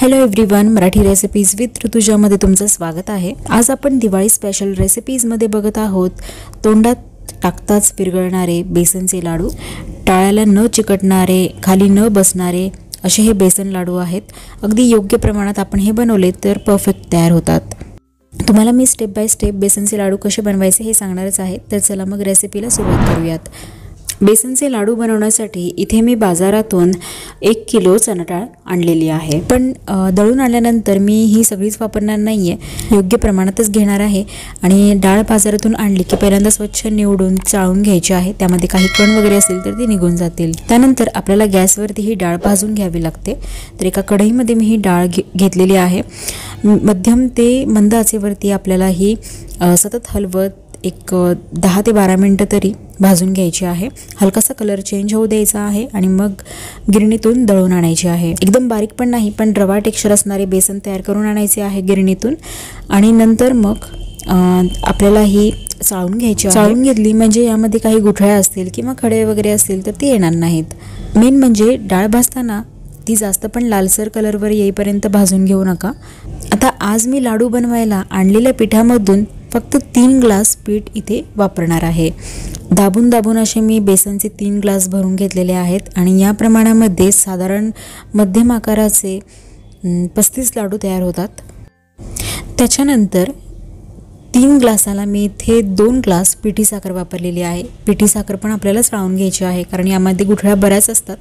Hello everyone, Marathi recipes with ऋतुजामध्ये तुमचं स्वागत आहे। आज आपण दिवाळी स्पेशल रेसिपीजमध्ये बघत आहोत तोंडात टाकताच विरघळणारे बेसनचे लाडू। टाळ्याला न चिकटणारे, खाली न बसणारे असे हे बेसन लाडू आहेत। अगदी योग्य प्रमाणात आपण हे बनवले तर परफेक्ट तयार होतात। तुम्हाला मी स्टेप बाय स्टेप बेसनचे लाडू कसे बनवायचे हे सांगणारच आहे। तर चला मग रेसिपीला सुरुवात करूयात। बेसनचे लाडू बनवण्यासाठी इथे मी बाजारातून 1 किलो चणा डाळ आणलेली आहे। पण दळून आणल्यानंतर मी ही सगळीच वापरणार नाहीये, योग्य प्रमाणातच घेणार आहे। आणि डाळ बाजारातून आणली की पहिल्यांदा स्वच्छ निवडून चाळून घ्यायची आहे। त्यामध्ये काही कण वगैरे असेल तर ते निघून जातील। त्यानंतर आपल्याला गॅसवरती ही डाळ भाजून घ्यावी लागते। तर एका कढईमध्ये मी ही डाळ घेतलेली आहे। मध्यम ते मंद आचेवरती आपल्याला ही सतत हलवत एक 10 ते 12 मिनिटं तरी भाजून घ्यायची आहे। हलकासा कलर चेंज होऊ द्यायचा आहे आणि मग गिरणीतून दळून आणायची आहे। एकदम बारीक पण नाही, पण रवा टेक्स्चर असणारे बेसन तयार करून आणायचे आहे गिरणीतून। आणि नंतर मग आपल्याला ही चाळून घ्यायची आहे। चाळून घेतली म्हणजे यामध्ये काही गुठळ्या असतील किंवा खडे वगैरे असतील तर ते येणार नाहीत। मेन म्हणजे डाळ भाजताना ती जास्त पण लालसर कलरवर येईपर्यंत भाजून घेऊ नका। आता आज मी लाडू बनवायला आणलेल्या पिठामधून फक्त 3 ग्लास पीठ इथे वापरणार आहे। दाबून दाबून असे मी बेसनचे 3 ग्लास भरून घेतलेले आहेत आणि या प्रमाणामध्ये साधारण मध्यम आकाराचे 35 लाडू तयार होतात। त्याच्यानंतर 3 ग्लासाला मी इथे 2 ग्लास पिठी साखर वापरलेली आहे। पिठी साखर पण आपल्याला चाळून घ्यायची आहे, कारण यामध्ये गुठळ्या बऱ्याच असतात।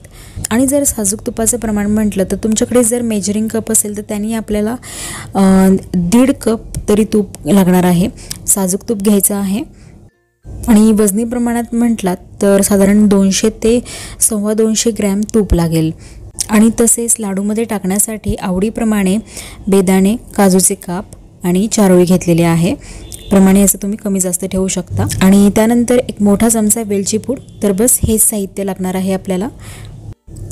आणि जर साजूक तुपाचं प्रमाण म्हटलं तर तुमच्याकडे जर मेजरिंग कप असेल तर त्यांनी आपल्याला 1.5 कप तरी तूप लागणार आहे। साजूक तूप घ्यायचं आहे। आणि वजनी प्रमाणात म्हटलात तर साधारण 200 ते 250 ग्रॅम तूप लागेल। आणि तसेच लाडूमध्ये टाकण्यासाठी आवडीप्रमाणे बेदाणे, काजूचे काप आणि चारोळी घेतलेले आहे। प्रमाणे असं तुम्ही कमी जास्त ठेवू शकता। आणि त्यानंतर एक मोठा चमचा वेलची पूड। तर बस हेच साहित्य लागणार आहे आपल्याला।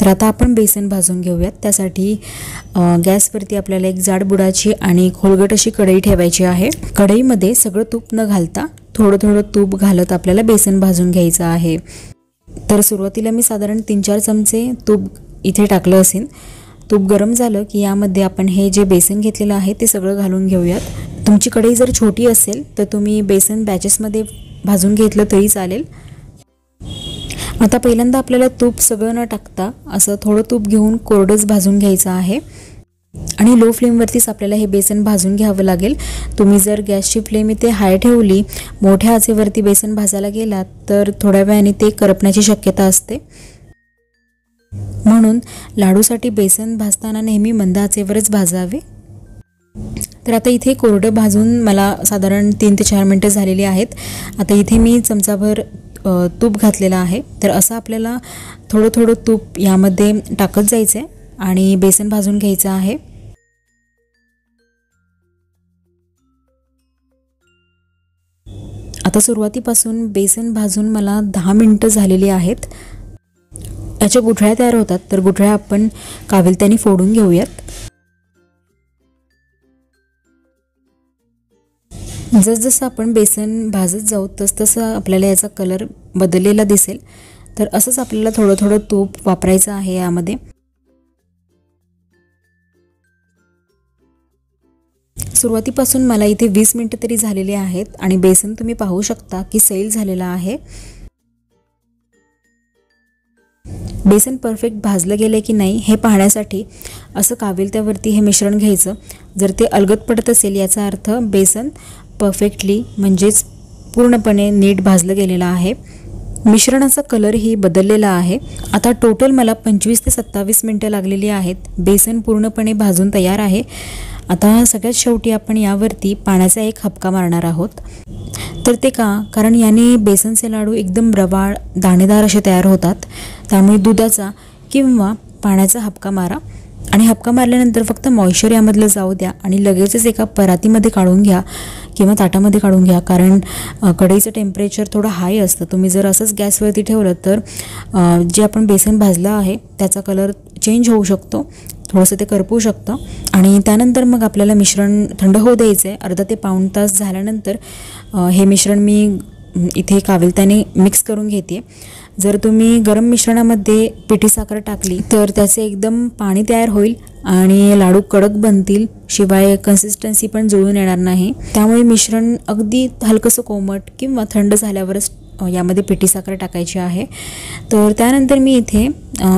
तर आता आपण बेसन भाजून घेऊयात। त्यासाठी गॅसवरती आपल्याला एक जाड बुडाची आणि खोलगट अशी कढई ठेवायची आहे। कढईमध्ये सगळं तूप न घालता थोडं थोडं तूप घालत आपल्याला बेसन भाजून घ्यायचं आहे। तर सुरुवातीला मी साधारण 3-4 चमचे तूप इथे टाकलं असेल। तूप गरम झालं की यामध्ये आपण हे जे बेसन घेतलेलं आहे ते सगळं घालून घेऊयात। तुमची कढई जर छोटी असेल तर तुम्ही बेसन बॅचेसमध्ये भाजून घेतलं तरी चालेल। आता पहिल्यांदा आपल्याला तूप सगळं न टाकता असं थोडं तूप घेऊन कोरडंच भाजून घ्यायचं आहे। आणि लो फ्लेमवरतीच आपल्याला हे बेसन भाजून घ्यावं लागेल। तुम्ही जर गॅसची फ्लेम इथे हाय ठेवली, मोठ्या आचेवरती बेसन भाजायला गेलात तर थोड्या वेळाने ते करपण्याची शक्यता असते। म्हणून लाडूसाठी बेसन भाजताना नेहमी मंद आचेवरच भाजावे। तर आता इथे कोरडं भाजून मला साधारण 3 ते 4 मिनिटं झालेली आहेत। आता इथे मी चमचाभर तूप घातलेलं आहे। तर असं आपल्याला थोडं थोडं तूप यामध्ये टाकत जायचं आहे आणि बेसन भाजून घ्यायचं आहे। आता सुरुवातीपासून बेसन भाजून मला 10 मिनिटं झालेली आहेत। याच्या गुठळ्या तयार होतात, तर गुठळ्या आपण काविलत्याने फोडून घेऊयात। जसजसं आपण बेसन भाजत जाऊ तसतसं आपल्याला याचा कलर बदललेला दिसेल। तर असंच आपल्याला थोडं थोडं तूप वापरायचं आहे यामध्ये। सुरुवातीपासून मला इथे 20 मिनिटं तरी झालेली आहेत आणि बेसन तुम्ही पाहू शकता की सैल झालेला आहे। बेसन परफेक्ट भाजलं गेले की नाही हे पाहण्यासाठी असं काविलत्यावरती हे मिश्रण घ्यायचं। जर ते अलगद पडत असेल याचा अर्थ बेसन परफेक्टली म्हणजेच पूर्णपणे नीट भाजलं गेलेलं आहे। मिश्रणाचा कलरही बदललेला आहे। आता टोटल मला 25 ते 27 मिनिटं लागलेली आहेत। बेसन पूर्णपणे भाजून तयार आहे। आता सगळ्यात शेवटी आपण यावरती पाण्याचा एक हबका मारणार आहोत। तर ते का? कारण याने बेसनचे लाडू एकदम रवाळ दाणेदार असे तयार होतात। त्यामुळे दुधाचा किंवा पाण्याचा हबका मारा आणि हबका मारल्यानंतर फक्त मॉइश्चर यामधलं जाऊ द्या आणि लगेचच एका परातीमध्ये काढून घ्या किंवा ताटामध्ये काढून घ्या, कारण कढईचं टेम्परेचर थोडं हाय असतं। तुम्ही जर असंच गॅसवरती ठेवलं तर जे आपण बेसन भाजलं आहे त्याचा कलर चेंज होऊ शकतो, थोडंसं ते करपू शकतं। आणि त्यानंतर मग आपल्याला मिश्रण थंड होऊ द्यायचं आहे। अर्धा ते पाऊण तास झाल्यानंतर हे मिश्रण मी इथे काविलताने मिक्स करून घेते। जर तुम्ही गरम मिश्रणामध्ये पिठी साखर टाकली तर त्याचे एकदम पाणी तयार होईल आणि लाडू कडक बनतील, शिवाय कन्सिस्टन्सी पण जुळून येणार नाही। त्यामुळे मिश्रण अगदी हलकंसं कोमट किंवा थंड झाल्यावरच यामध्ये पिठी साखर टाकायची आहे। तर त्यानंतर मी इथे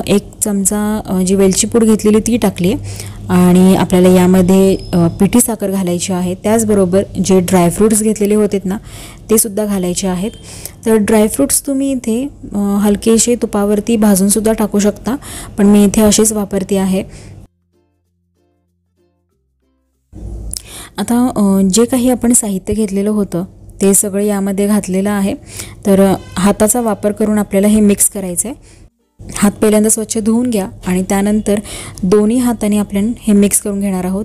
1 चमचा जी वेलची पूड घेतलेली ती टाकली आणि आपल्याला यामध्ये पिठी साखर घालायची आहे। त्याचबरोबर जे ड्रायफ्रूट्स घेतलेले होते ना ते सुद्धा घालायचे आहेत। तर ड्रायफ्रूट्स तुम्ही इथे हलकेसे तुपावरती भाजून सुद्धा टाकू शकता, पण मी इथे असेच वापरते आहे। आता जे काही आपण साहित्य घेतलेलं होतं ते सगळं यामध्ये घातलेलं आहे। तर हाताचा वापर करून आपल्याला हे मिक्स करायचं आहे। हात पहिल्यांदा स्वच्छ धुवून घ्या आणि त्यानंतर दोन्ही हाताने आपण हे मिक्स करून घेणार आहोत।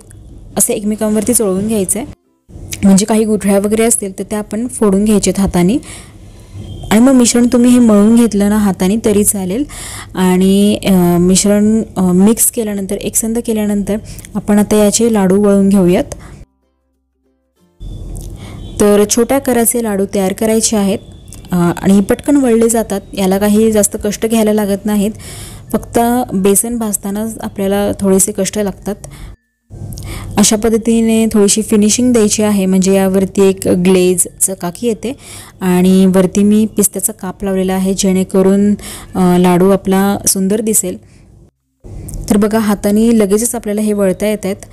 असे एकमेकांवरती चोळून घ्यायचं आहे, म्हणजे काही गुठळ्या वगैरे असतील तर त्या आपण फोडून घ्यायच्यात हाताने। आणि मग मिश्रण तुम्ही हे मळून घेतलं ना हाताने तरी चालेल। आणि मिश्रण मिक्स केल्यानंतर एकसंध केल्यानंतर आपण आता याचे लाडू वळून घेऊयात। तर छोट्या आकाराचे लाडू तयार करायचे आहेत आणि पटकन वळले जातात। याला काही जास्त कष्ट घ्यायला लागत नाहीत, फक्त बेसन भाजतानाच आपल्याला थोडेसे कष्ट लागतात। अशा पद्धतीने थोडीशी फिनिशिंग द्यायची आहे, म्हणजे यावरती एक ग्लेज चकाकी येते आणि वरती मी पिस्त्याचा काप लावलेला आहे, जेणेकरून लाडू आपला सुंदर दिसेल। तर बघा हाताने लगेचच आपल्याला हे वळता येत आहेत।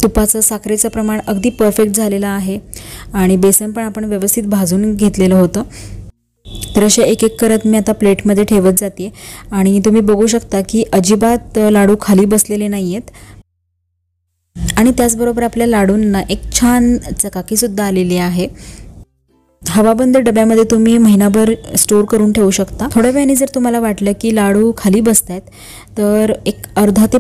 तुपाचं साखरेचं प्रमाण अगदी परफेक्ट झालेलं आहे आणि बेसन पण आपण व्यवस्थित भाजून घेतलेलं होतं। तर अशा एक एक करत मी आता प्लेटमध्ये ठेवत जाते आणि तुम्ही बघू शकता की अजिबात लाडू खाली बसलेले नाही आहेत आणि त्याचबरोबर आपल्या लाडूंना एक छान चकाकीसुद्धा आलेली आहे। हवाबंद डब्यामध्ये तुम्ही महिनाभर स्टोर करून ठेवू शकता। थोड्या वेळाने जर तुम्हाला वाटलं की लाडू खाली बसतायत तर एक अर्धा ते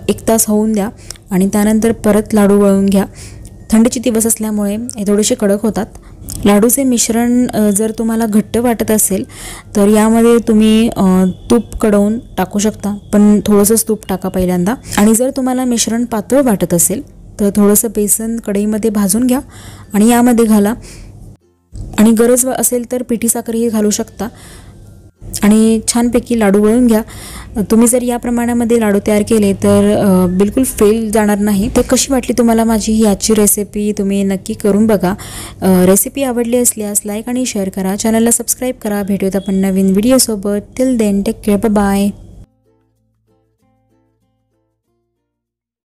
1 तास होऊन द्या आणि त्यानंतर परत लाडू वळून घ्या। थंडीचे दिवस असल्यामुळे हे थोडेसे कडक होतात। लाडूचे मिश्रण जर तुम्हाला घट्ट वाटत असेल तर यामध्ये तुम्ही तूप कडवून टाकू शकता, पण थोडंसंच तूप टाका पहिल्यांदा। आणि जर तुम्हाला मिश्रण पातळ वाटत असेल तर थोडंसं बेसन कढईमध्ये भाजून घ्या आणि यामध्ये घाला आणि गरज असेल तर पिठी साखरही घालू शकता आणि छानपैकी लाडू वळून घ्या। तुम्ही जर या प्रमाणामध्ये लाडू तयार केले तर बिलकुल फेल जाणार नाही। ते कशी वाटली तुम्हाला माझी ही आजची रेसिपी तुम्ही नक्की करून बघा। रेसिपी आवडली असल्यास लाईक आणि शेअर करा, चॅनलला सबस्क्राईब करा। भेटूयात आपण नवीन व्हिडिओसोबत। Till then take care, bye bye.